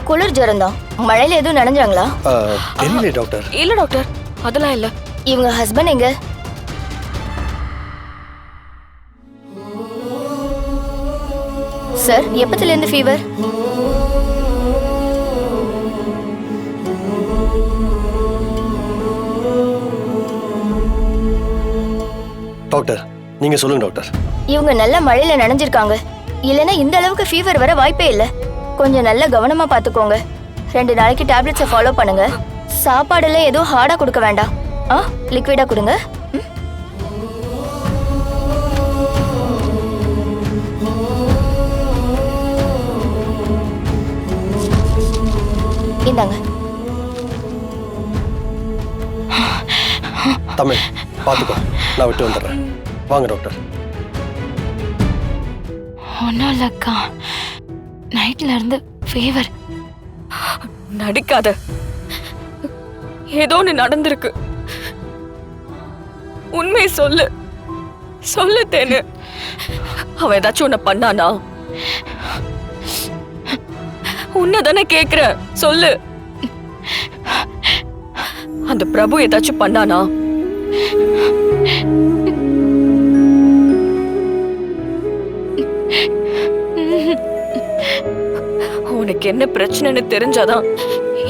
குளிர் ஜுரம் தான். மழையில எதுவும் நனைஞ்சாங்களா? தெரியல டாக்டர். இல்ல டாக்டர், அதெல்லாம் இல்ல. இவங்க ஹஸ்பண்ட் எங்க? சார், எப்பத்துல இருந்து ஃபீவர்? டாக்டர் நீங்க சொல்லுங்க டாக்டர். இவங்க நல்ல மழையில நனைஞ்சிருக்காங்க. இல்லனா இந்த அளவுக்கு ஃபீவர் வர வாய்ப்பே இல்ல. கொஞ்சம் நல்ல கவனமா பாத்துக்கோங்க. 2 நாளைக்கு டேப்லெட்ஸை ஃபாலோ பண்ணுங்க. சாப்பாடுல எதுவும் ஹார்டா கொடுக்க வேண்டாம். லிக்விடா கொடுங்க. இந்தாங்க. தமிழ் பாத்துக்கோ, நான் விட்டு வந்துடுறேன். வாங்க டாக்டர். ஒன்றும் இல்லக்கா, நைட்ல இருந்து ஃபீவர். நடிக்காத, ஏதோ ஒன்று நடந்திருக்கு. உண்மையை சொல்லு, சொல்லு தேனு. அவன் ஏதாச்சும் உன்னை பண்ணானா? உன்னதானே கேக்குற, சொல்லு. அந்த பிரபு ஏதாச்சும் பண்ணானா? உனக்கு என்ன பிரச்சனைன்னு தெரிஞ்சாதான்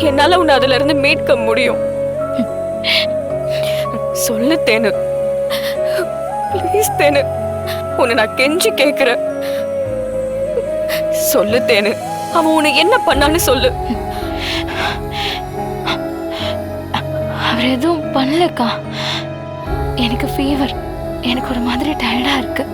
என்னால உன்னை அதுல இருந்து மீட்க முடியும். சொல்லு தேனு, ப்ளீஸ் தேனு, உன்னை நான் கெஞ்சி கேக்குறேன். சொல்லு தேனு, அவன் உனக்கு என்ன பண்ணான்னு சொல்லு. அவர் எதுவும் பண்ணலக்கா. எனக்கு ஃபீவர், எனக்கு ஒரு மாதிரி டயர்டா இருக்கு.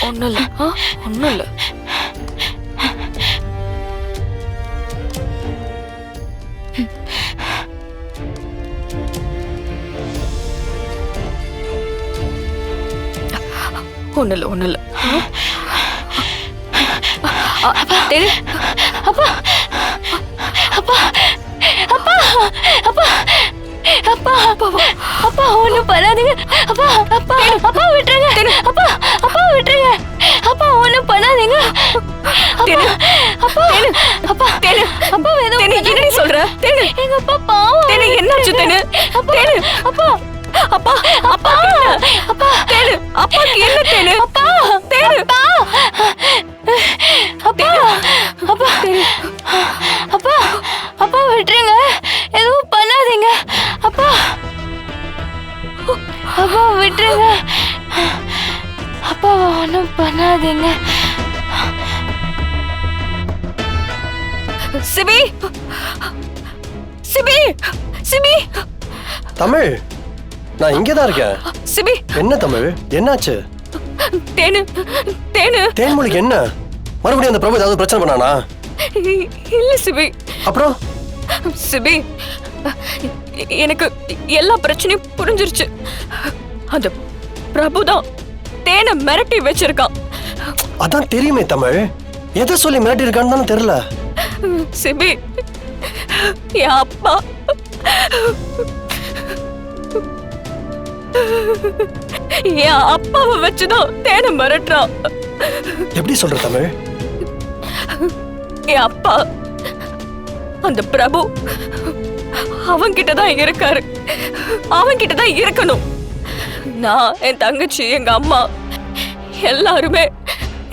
ஒண்ணும் இல்ல, ஒண்ணும் இல்ல. ஒண்ணு இல்ல. அப்பா அப்பா அப்பா அப்பா அப்பா அப்பா ஒண்ணும் பண்ணாதீங்க. அப்பா அப்பா அப்பா விட்டுருங்க. அப்பா அப்பா விட்டுருங்க. அப்பா ஒண்ணும் பண்ணாதீங்க. அப்பா அப்பா அப்பா என்னடி சொல்ற? எங்க அப்பா பாவம். என்னாச்சு தேனு? அப்பா அப்பா அப்பா அப்பா தேனு, அப்பாக்கு என்ன தேனு? அப்பா தேனு, அப்பா அப்பா அப்பா அப்பா அப்பா விட்டுருங்க. எதுவும் பண்ணாதீங்க. அப்பா அப்பா விட்டுருங்க. அப்பா ஒன்றும் பண்ணாதீங்க. CP, CP, CP. தமிழ், நான் இங்கதான் இருக்கேன். சிபி. என்ன தமிழ், என்னாச்சு? தேனு, தேனு. தேன்மொழிக்கு என்ன? மறுபடியும் அந்த பிரபு ஏதாவது பிரச்சனை பண்ணானா? இல்ல சிபி. அப்புறம் சிபி, எனக்கு எல்லா பிரச்சனையும் புரிஞ்சிருச்சு. அந்த பிரபு தான் தேனை மிரட்டி வச்சிருக்கான். அதான் தெரியுமே தமிழ், எதை சொல்லி மிரட்டி இருக்கான்னு தானே தெரியல. சிபி, என் அப்பா என் அப்பாவை வச்சுதான் தேனை மிரட்டுறான். எப்படி சொல்ற தமிழ்? என் அப்பா அந்த பிரபு அவன்கிட்டதான் இருக்காரு, அவன்கிட்டதான் இருக்கணும். நான், என் தங்கச்சி, எங்க அம்மா எல்லாருமே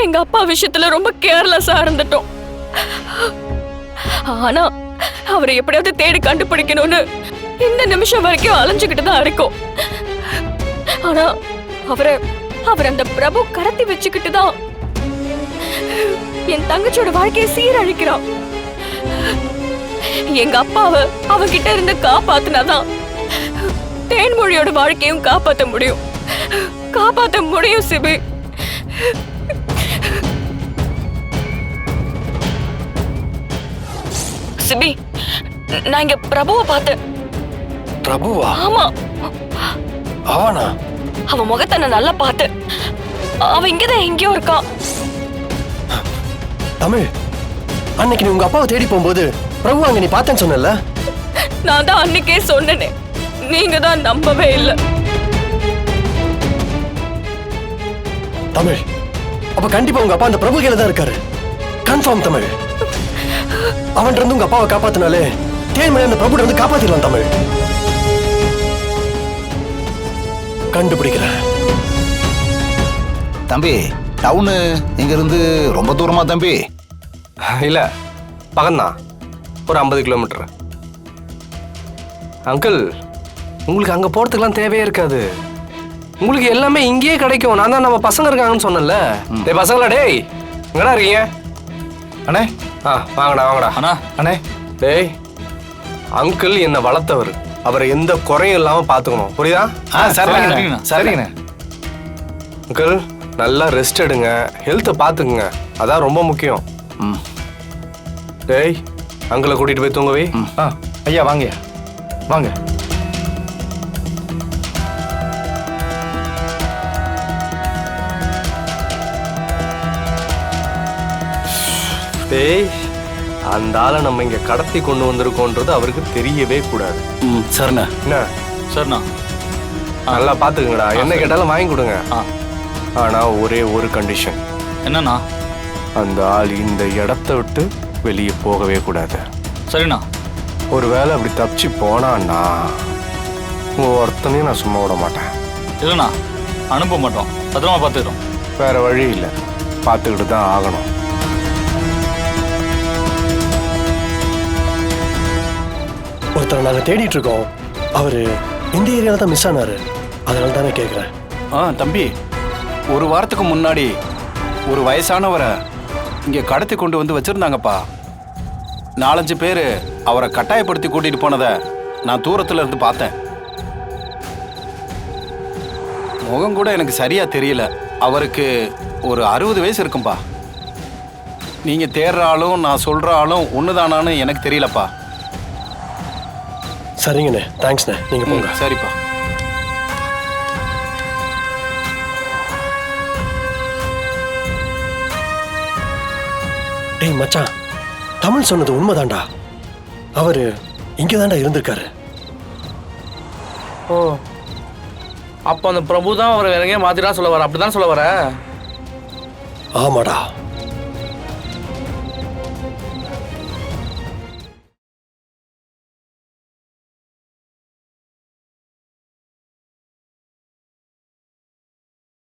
எங்க அப்பா விஷயத்துல ரொம்ப கேர்லெஸ்ஸா இருந்துட்டோம். ஆனா அவரை எப்படியாவது தேடி கண்டுபிடிக்கணும்னு இந்த நிமிஷம் வரைக்கும் அலைஞ்சுக்கிட்டு தான் இருக்கோம். ஆனா அவர் அந்த பிரபு கடத்தி வச்சுக்கிட்டு தான் என் தங்கச்சியோட வாழ்க்கையை சீரழிக்கிறான். எங்க அப்பாவை அவகிட்ட இருந்து காப்பாத்தினாதான் தேன்மொழியோட வாழ்க்கையும் காப்பாத்த முடியும். காப்பாத்த முடியும் சிபி. சிபி, நான் இங்க பிரபுவை பார்த்தேன். பிரபுவா? ஆமா. அவனா? அவன் முகத்தை நான் நல்லா பார்த்தேன். அவன் இங்கதான் எங்கேயோ இருக்கான். தமிழ், அன்னைக்கு நீ உங்க அப்பாவை தேடி போகும்போது பிரபு அங்க நீ பார்த்தேன்னு சொன்னல? நான் தான் அன்னைக்கே சொன்னேனே, நீங்க தான் நம்பவே இல்ல. தமிழ், அப்ப கண்டிப்பா உங்க அப்பா அந்த பிரபு கையில தான் இருக்காரு. கன்ஃபார்ம் தமிழ். அவன் இருந்து உங்க அப்பாவை காப்பாத்தினாலே தேன்மணி அந்த பிரபு இருந்து காப்பாத்திடலாம் தமிழ். கண்டுபிடிக்கிறேன். தம்பி, டவுனு இங்க இருந்து ரொம்ப தூரமா தம்பி? இல்ல, பக்கம்தான், ஒரு 50 கிலோமீட்டர். அங்கிள், உங்களுக்கு அங்க போறதுக்குலாம் தேவையே இருக்காது. உங்களுக்கு எல்லாமே இங்கேயே கிடைக்கும். நான் தான் நம்ம பசங்க இருக்காங்கன்னு சொன்னேன்ல. டேய் பசங்களா, டேய் எங்கடா இருக்கீங்க? அண்ணே. வாங்கடா வாங்கடா. அண்ணா. அண்ணே. டேய், அங்கிள் என்னை வளர்த்தவர். அவரை எந்த குறையும் இல்லாம பாத்துக்கணும், புரியுதா? சரிங்கண்ணா. சரிங்கண்ணா. அங்கிள், நல்லா ரெஸ்ட் எடுங்க, ஹெல்த்தை பாத்துக்குங்க, அதான் ரொம்ப முக்கியம். டேய், அங்கிளை கூட்டிட்டு போய் தூங்க வை. ஐயா வாங்க வாங்க. டேய், அந்த ஆளை நம்ம இங்க கடத்தி கொண்டு வந்திருக்கோன்றது அவருக்கு தெரியவே கூடாது. சரிண்ணா. என்ன? சரிண்ணா. நல்லா பாத்துக்கங்கடா, என்ன கேட்டாலும் வாங்கி கொடுங்க. ஆனா ஒரே ஒரு கண்டிஷன். என்னண்ணா? அந்த ஆள் இந்த இடத்த விட்டு வெளியே போகவே கூடாது. சரிண்ணா. ஒருவேளை அப்படி தப்பிச்சு போனான்னா ஒருத்தனையும் நான் சும்மா விட மாட்டேன். இல்லைண்ணா, அனுப்ப மாட்டோம், பத்திரமா பார்த்துக்கிறோம். வேற வழி இல்லை, பார்த்துக்கிட்டு தான் ஆகணும். ஒருத்தரை நாங்க தேடிட்டு இருக்கோம். அவரு இந்த ஏரியால தான் மிஸ் ஆனாரு. அதனால தானே கேக்குறேன். தம்பி, ஒரு வாரத்துக்கு முன்னாடி ஒரு வயசானவரை இங்கே கடத்தி கொண்டு வந்து வச்சிருந்தாங்கப்பா. 4-5 பேர் அவரை கட்டாயப்படுத்தி கூட்டிட்டு போனதை நான் தூரத்துல இருந்து பார்த்தேன். முகம் கூட எனக்கு சரியா தெரியல. அவருக்கு ஒரு 60 வயசு இருக்கும்பா. நீங்க தேடுற ஆளும் நான் சொல்ற ஆளும் ஒண்ணுதானான்னு எனக்கு தெரியலப்பா. சரிங்கண்ணே, தேங்க்ஸ்ண்ணே, நீங்க போங்க. சரிப்பா. டேய் மச்சான், தமிழ் சொன்னது உண்மைதான்டா. அவரு இங்கதான்டா இருந்திருக்காரு. ஓ, அப்போ அந்த பிரபு தான் அவரை வேற எங்கேயும் மாத்திட்டா சொல்ல வர, அப்படிதான் சொல்ல வர? ஆமாடா.